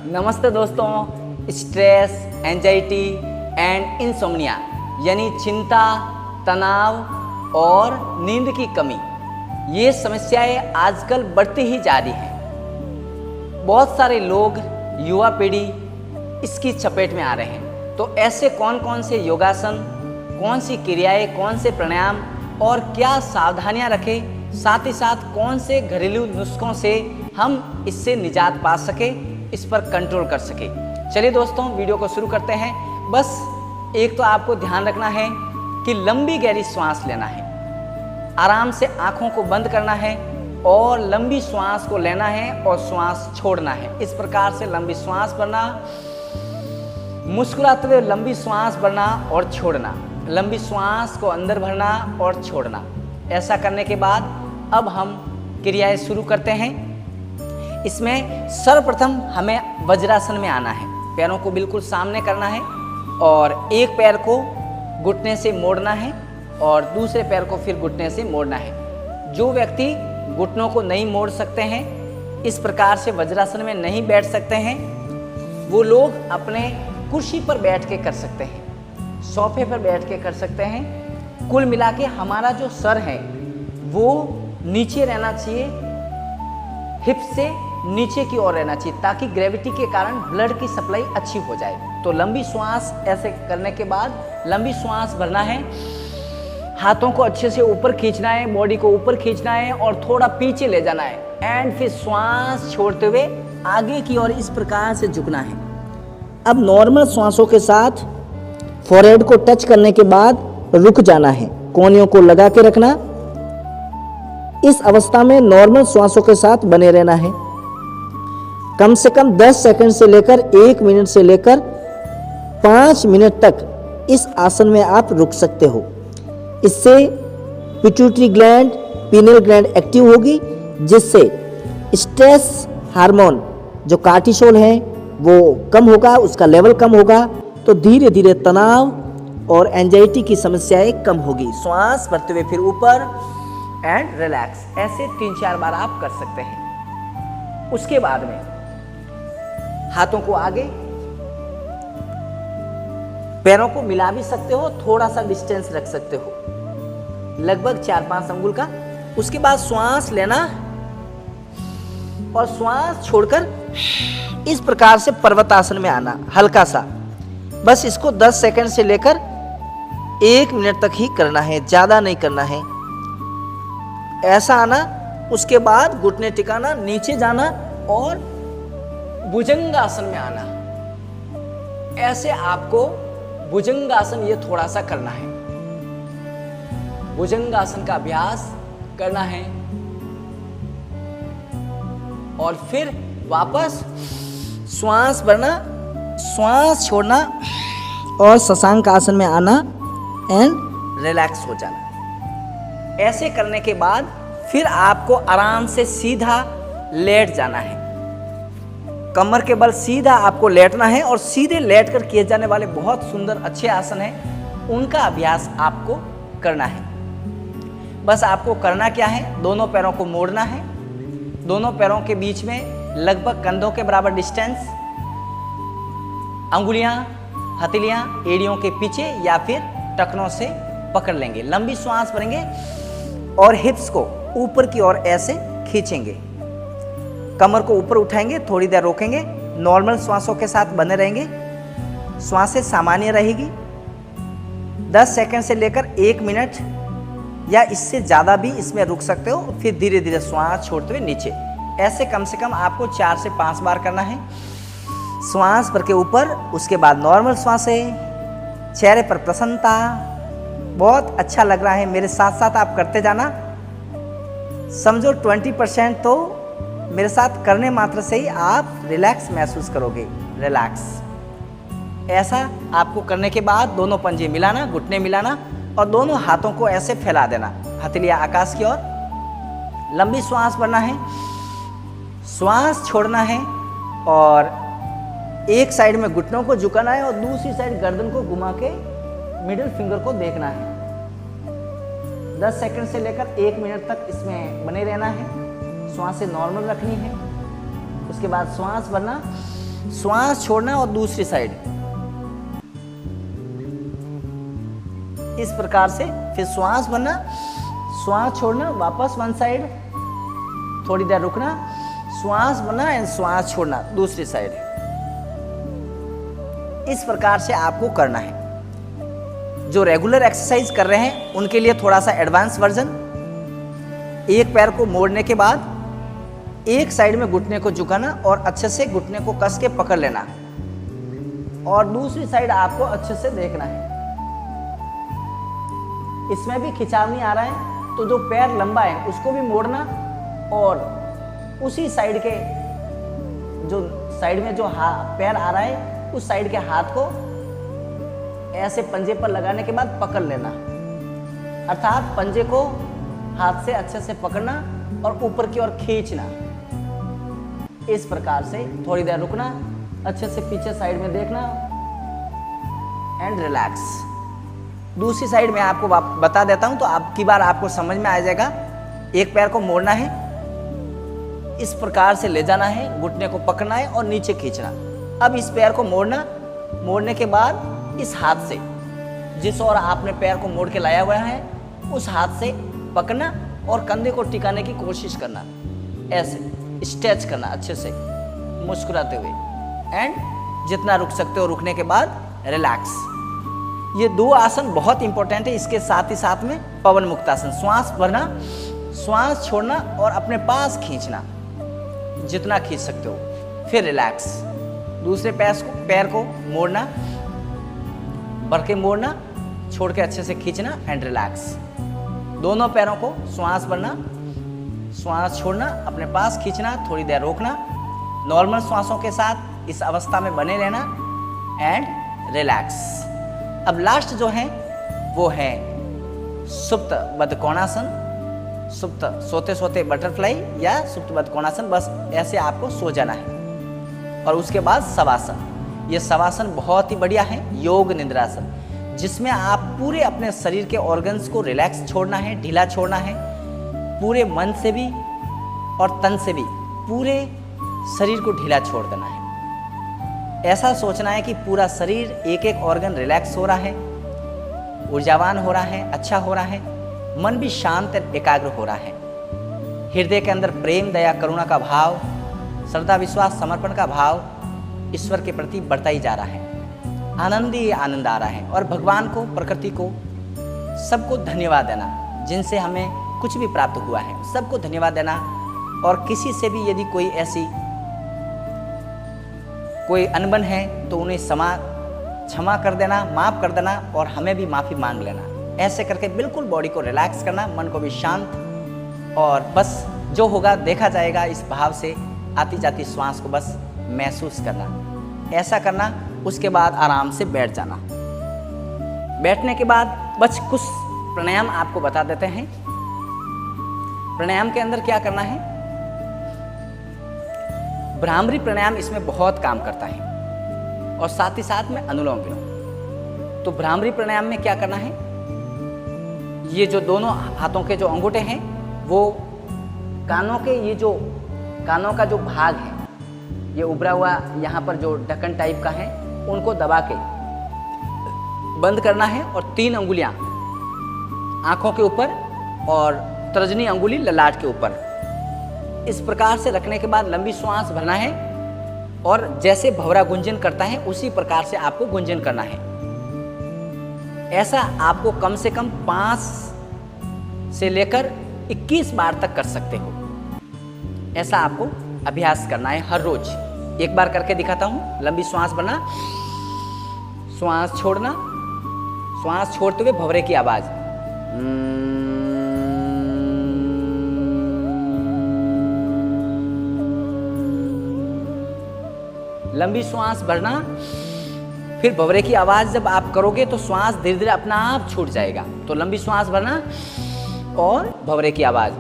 नमस्ते दोस्तों। Stress, anxiety and insomnia यानी चिंता, तनाव और नींद की कमी, ये समस्याएं आजकल बढ़ती ही जा रही हैं। बहुत सारे लोग, युवा पीढ़ी इसकी चपेट में आ रहे हैं। तो ऐसे कौन कौन से योगासन, कौन सी क्रियाएं, कौन से प्राणायाम और क्या सावधानियां रखें, साथ ही साथ कौन से घरेलू नुस्खों से हम इससे निजात पा सके, इस पर कंट्रोल कर सके। चलिए दोस्तों, वीडियो को शुरू करते हैं। बस एक तो आपको ध्यान रखना है कि लंबी गहरी सांस लेना है, आराम से आंखों को बंद करना है और लंबी सांस को लेना है और सांस छोड़ना है। इस प्रकार से लंबी सांस भरना, मुस्कुराते हुए लंबी सांस भरना और छोड़ना, लंबी सांस को अंदर भरना और छोड़ना। ऐसा करने के बाद अब हम क्रियाएं शुरू करते हैं। इसमें सर्वप्रथम हमें वज्रासन में आना है। पैरों को बिल्कुल सामने करना है और एक पैर को घुटने से मोड़ना है और दूसरे पैर को फिर घुटने से मोड़ना है। जो व्यक्ति घुटनों को नहीं मोड़ सकते हैं, इस प्रकार से वज्रासन में नहीं बैठ सकते हैं, वो लोग अपने कुर्सी पर बैठ के कर सकते हैं, सोफे पर बैठ के कर सकते हैं। कुल मिला के हमारा जो सर है वो नीचे रहना चाहिए, हिप से नीचे की ओर रहना चाहिए, ताकि ग्रेविटी के कारण ब्लड की सप्लाई अच्छी हो जाए। तो लंबी सांस ऐसे करने के बाद लंबी सांस भरना है, हाथों को अच्छे से ऊपर खींचना है, बॉडी को ऊपर खींचना है और थोड़ा पीछे ले जाना है एंड फिर सांस छोड़ते हुए आगे की ओर इस प्रकार से झुकना है। अब नॉर्मल सांसों के साथ फोरहेड को टच करने के बाद रुक जाना है, कोहनियों को लगा के रखना। इस अवस्था में नॉर्मल सांसों के साथ बने रहना है। कम से कम 10 सेकंड से लेकर 1 मिनट से लेकर 5 मिनट तक इस आसन में आप रुक सकते हो। इससे pituitary gland, pineal gland active होगी, जिससे स्ट्रेस हार्मोन जो कार्टिसोल है वो कम होगा, उसका लेवल कम होगा। तो धीरे धीरे तनाव और एंजाइटी की समस्याएं कम होगी। श्वास भरते हुए फिर ऊपर एंड रिलैक्स, ऐसे 3-4 बार आप कर सकते हैं। उसके बाद में हाथों को आगे, पैरों को मिला भी सकते हो, थोड़ा सा डिस्टेंस रख सकते हो, लगभग 4-5 अंगुल का। उसके बाद श्वास लेना और श्वास छोड़कर इस प्रकार से पर्वतासन में आना, हल्का सा। बस इसको 10 सेकंड से लेकर 1 मिनट तक ही करना है, ज्यादा नहीं करना है। ऐसा आना, उसके बाद घुटने टिकाना, नीचे जाना और भुजंगासन में आना। ऐसे आपको भुजंगासन ये थोड़ा सा करना है, भुजंगासन का अभ्यास करना है और फिर वापस श्वास भरना, श्वास छोड़ना और शशांक आसन में आना एंड रिलैक्स हो जाना। ऐसे करने के बाद फिर आपको आराम से सीधा लेट जाना है। कमर के बल सीधा आपको लेटना है और सीधे लेट कर किए जाने वाले बहुत सुंदर अच्छे आसन हैं, उनका अभ्यास आपको करना है। बस आपको करना क्या है, दोनों पैरों को मोड़ना है, दोनों पैरों के बीच में लगभग कंधों के बराबर डिस्टेंस, अंगुलियां, हथेलियां एड़ियों के पीछे या फिर टखनों से पकड़ लेंगे। लंबी श्वास भरेंगे और हिप्स को ऊपर की ओर ऐसे खींचेंगे, कमर को ऊपर उठाएंगे, थोड़ी देर रोकेंगे, नॉर्मल श्वासों के साथ बने रहेंगे। श्वासें सामान्य रहेगी। 10 सेकंड से लेकर 1 मिनट या इससे ज़्यादा भी इसमें रुक सकते हो। फिर धीरे धीरे श्वास छोड़ते हुए नीचे। ऐसे कम से कम आपको 4 से 5 बार करना है। श्वास भर के ऊपर, उसके बाद नॉर्मल श्वासें, चेहरे पर प्रसन्नता। बहुत अच्छा लग रहा है, मेरे साथ साथ आप करते जाना। समझो 20% तो मेरे साथ करने मात्र से ही आप रिलैक्स महसूस करोगे। रिलैक्स। ऐसा आपको करने के बाद दोनों पंजे मिलाना, घुटने मिलाना और दोनों हाथों को ऐसे फैला देना, हथेलियां आकाश की ओर। लंबी श्वास भरना है, श्वास छोड़ना है और एक साइड में घुटनों को झुकाना है और दूसरी साइड गर्दन को घुमा के मिडिल फिंगर को देखना है। 10 सेकंड से लेकर 1 मिनट तक इसमें बने रहना है। श्वासें नॉर्मल रखनी है। उसके बाद श्वास भरना श्वास छोड़ना और दूसरी साइड इस प्रकार से, फिर श्वास भरना, श्वास छोड़ना, वापस वन साइड, थोड़ी देर रुकना, श्वास भरना एंड श्वास छोड़ना दूसरी साइड। इस प्रकार से आपको करना है। जो रेगुलर एक्सरसाइज कर रहे हैं उनके लिए थोड़ा सा एडवांस वर्जन। एक पैर को मोड़ने के बाद एक साइड में घुटने को झुकाना और अच्छे से घुटने को कस के पकड़ लेना और दूसरी साइड आपको अच्छे से देखना है। इसमें भी खिंचाव नहीं आ रहा है तो जो पैर लंबा है उसको भी मोड़ना और उसी साइड के जो साइड में जो पैर आ रहा है उस साइड के हाथ को ऐसे पंजे पर लगाने के बाद पकड़ लेना, अर्थात पंजे को हाथ से अच्छे से पकड़ना और ऊपर की ओर खींचना। इस प्रकार से थोड़ी देर रुकना, अच्छे से पीछे साइड में देखना एंड रिलैक्स। दूसरी साइड में आपको बता देता हूं तो आपकी बार आपको समझ में आ जाएगा। एक पैर को मोड़ना है, इस प्रकार से ले जाना है, घुटने को पकड़ना है और नीचे खींचना। अब इस पैर को मोड़ना, मोड़ने के बाद इस हाथ से जिस ओर आपने पैर को मोड़ के लाया हुआ है उस हाथ से पकड़ना और कंधे को टिकाने की कोशिश करना, ऐसे स्ट्रेच करना अच्छे से मुस्कुराते हुए एंड जितना रुक सकते हो रुकने के बाद रिलैक्स। ये दो आसन बहुत इंपॉर्टेंट है। इसके साथ ही साथ में पवन मुक्तासन, श्वास भरना, श्वास छोड़ना और अपने पास खींचना जितना खींच सकते हो, फिर रिलैक्स। दूसरे पैर को मोड़ना, भर के मोड़ना, छोड़ के अच्छे से खींचना एंड रिलैक्स। दोनों पैरों को श्वास भरना, श्वास छोड़ना, अपने पास खींचना, थोड़ी देर रोकना, नॉर्मल श्वासों के साथ इस अवस्था में बने रहना एंड रिलैक्स। अब लास्ट जो है वो है सुप्त बद्ध कोणासन, सुप्त सोते सोते बटरफ्लाई या सुप्त बद्ध कोणासन। बस ऐसे आपको सो जाना है और उसके बाद शवासन। ये शवासन बहुत ही बढ़िया है, योग निद्रासन, जिसमें आप पूरे अपने शरीर के ऑर्गन्स को रिलैक्स छोड़ना है, ढीला छोड़ना है, पूरे मन से भी और तन से भी पूरे शरीर को ढीला छोड़ देना है। ऐसा सोचना है कि पूरा शरीर एक एक ऑर्गन रिलैक्स हो रहा है, ऊर्जावान हो रहा है, अच्छा हो रहा है, मन भी शांत और एकाग्र हो रहा है। हृदय के अंदर प्रेम, दया, करुणा का भाव, श्रद्धा, विश्वास, समर्पण का भाव ईश्वर के प्रति बढ़ता ही जा रहा है। आनंद ही आनंद आ रहा है और भगवान को, प्रकृति को, सबको धन्यवाद देना, जिनसे हमें कुछ भी प्राप्त हुआ है सबको धन्यवाद देना। और किसी से भी यदि कोई अनबन है तो उन्हें क्षमा कर देना, माफ़ कर देना और हमें भी माफ़ी मांग लेना। ऐसे करके बिल्कुल बॉडी को रिलैक्स करना, मन को भी शांत, और बस जो होगा देखा जाएगा इस भाव से आती जाती श्वास को बस महसूस करना। ऐसा करना, उसके बाद आराम से बैठ जाना। बैठने के बाद बस कुछ प्राणायाम आपको बता देते हैं। प्राणायाम के अंदर क्या करना है, भ्रामरी प्राणायाम इसमें बहुत काम करता है और साथ ही साथ में अनुलोम विलोम। तो भ्रामरी प्राणायाम में क्या करना है, ये जो दोनों हाथों के जो अंगूठे हैं वो कानों का जो भाग है, ये उभरा हुआ यहाँ पर जो ढक्कन टाइप का है, उनको दबा के बंद करना है और 3 अंगुलियाँ आँखों के ऊपर और तर्जनी अंगुली ललाट के ऊपर, इस प्रकार से रखने के बाद लंबी श्वास भरना है और जैसे भंवरा गुंजन करता है उसी प्रकार से आपको गुंजन करना है। ऐसा आपको कम से कम 5 से लेकर 21 बार तक कर सकते हो। ऐसा आपको अभ्यास करना है हर रोज। एक बार करके दिखाता हूँ। लंबी श्वास भरना, श्वास छोड़ना, श्वास छोड़ते हुए भंवरे की आवाज, लंबी श्वास भरना, फिर भंवरे की आवाज जब आप करोगे तो श्वास धीरे धीरे अपना आप छूट जाएगा। तो लंबी श्वास भरना और भंवरे की आवाज,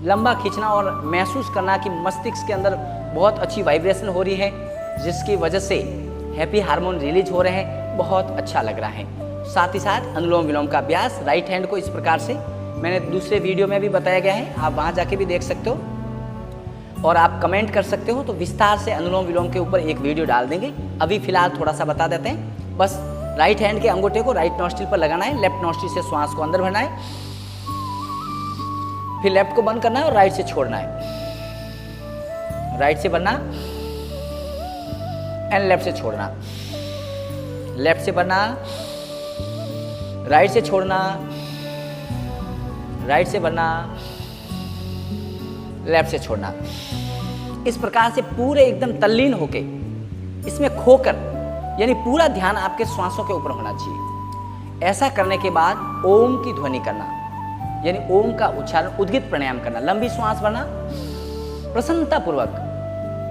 लंबा खींचना और महसूस करना कि मस्तिष्क के अंदर बहुत अच्छी वाइब्रेशन हो रही है, जिसकी वजह से हैप्पी हार्मोन रिलीज हो रहे हैं, बहुत अच्छा लग रहा है। साथ ही साथ अनुलोम विलोम का अभ्यास, राइट हैंड को इस प्रकार से मैंने दूसरे वीडियो में भी बताया गया है, आप वहाँ जाके भी देख सकते हो और आप कमेंट कर सकते हो, तो विस्तार से अनुलोम विलोम के ऊपर एक वीडियो डाल देंगे। अभी फिलहाल थोड़ा सा बता देते हैं। बस राइट हैंड के अंगूठे को राइट नॉस्ट्रिल पर लगाना है, लेफ्ट नॉस्ट्रिल से श्वास को अंदर भरना है, फिर लेफ्ट को बंद करना है और राइट से छोड़ना है। राइट से भरना एंड लेफ्ट से छोड़ना, लेफ्ट से भरना, राइट से छोड़ना, राइट से भरना, लेफ्ट से छोड़ना। इस प्रकार से पूरे एकदम तल्लीन होके इसमें खोकर, यानी पूरा ध्यान आपके श्वासों के ऊपर होना चाहिए। ऐसा करने के बाद ओम की ध्वनि करना, यानी ओम का उच्चारण, उद्गित प्राणायाम करना, लंबी श्वास भरना, प्रसन्नता पूर्वक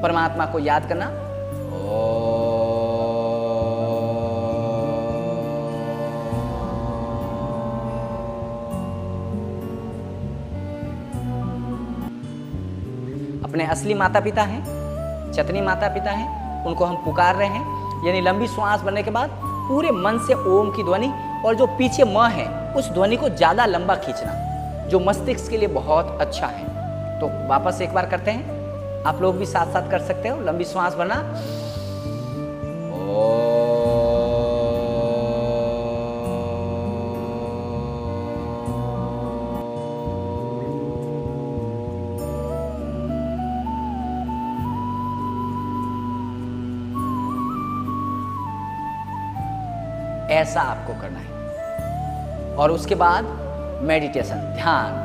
परमात्मा को याद करना। अपने असली माता पिता हैं, चतनी माता पिता हैं, उनको हम पुकार रहे हैं। यानी लंबी श्वास भरने के बाद पूरे मन से ओम की ध्वनि, और जो पीछे म है उस ध्वनि को ज़्यादा लंबा खींचना, जो मस्तिष्क के लिए बहुत अच्छा है। तो वापस एक बार करते हैं, आप लोग भी साथ साथ कर सकते हो। लंबी श्वास भरना, ऐसा आपको करना है। और उसके बाद मेडिटेशन, ध्यान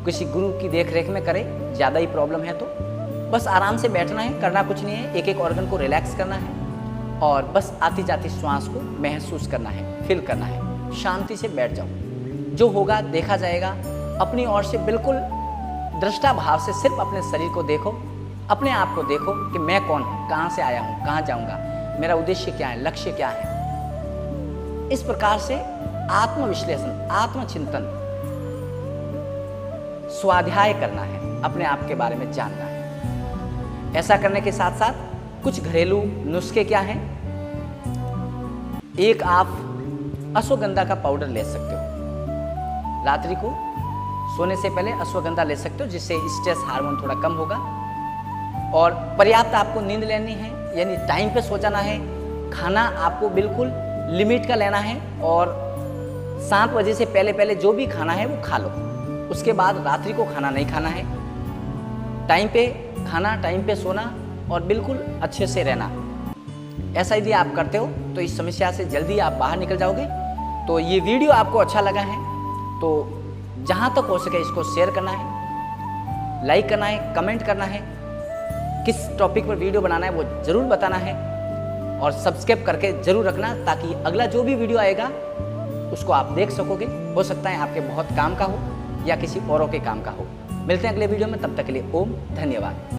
किसी गुरु की देखरेख में करें। ज़्यादा ही प्रॉब्लम है तो बस आराम से बैठना है, करना कुछ नहीं है। एक एक ऑर्गन को रिलैक्स करना है और बस आती जाती श्वास को महसूस करना है, फील करना है। शांति से बैठ जाओ, जो होगा देखा जाएगा। अपनी ओर से बिल्कुल दृष्टा भाव से सिर्फ अपने शरीर को देखो, अपने आप को देखो कि मैं कौन हूँ, कहाँ से आया हूँ, कहाँ जाऊँगा, मेरा उद्देश्य क्या है, लक्ष्य क्या है। इस प्रकार से आत्मविश्लेषण, आत्मचिंतन, स्वाध्याय करना है, अपने आप के बारे में जानना है। ऐसा करने के साथ साथ कुछ घरेलू नुस्खे क्या हैं। एक आप अश्वगंधा का पाउडर ले सकते हो, रात्रि को सोने से पहले अश्वगंधा ले सकते हो, जिससे स्ट्रेस हार्मोन थोड़ा कम होगा। और पर्याप्त आपको नींद लेनी है, यानी टाइम पे सो जाना है। खाना आपको बिल्कुल लिमिट का लेना है और 7 बजे से पहले पहले जो भी खाना है वो खा लो। उसके बाद रात्रि को खाना नहीं खाना है। टाइम पे खाना, टाइम पे सोना और बिल्कुल अच्छे से रहना। ऐसा यदि आप करते हो तो इस समस्या से जल्दी आप बाहर निकल जाओगे। तो ये वीडियो आपको अच्छा लगा है तो जहाँ तक हो सके इसको शेयर करना है, लाइक करना है, कमेंट करना है, किस टॉपिक पर वीडियो बनाना है वो ज़रूर बताना है और सब्सक्राइब करके ज़रूर रखना, ताकि अगला जो भी वीडियो आएगा उसको आप देख सकोगे। हो सकता है आपके बहुत काम का हो या किसी औरों के काम का हो। मिलते हैं अगले वीडियो में, तब तक के लिए ओम, धन्यवाद।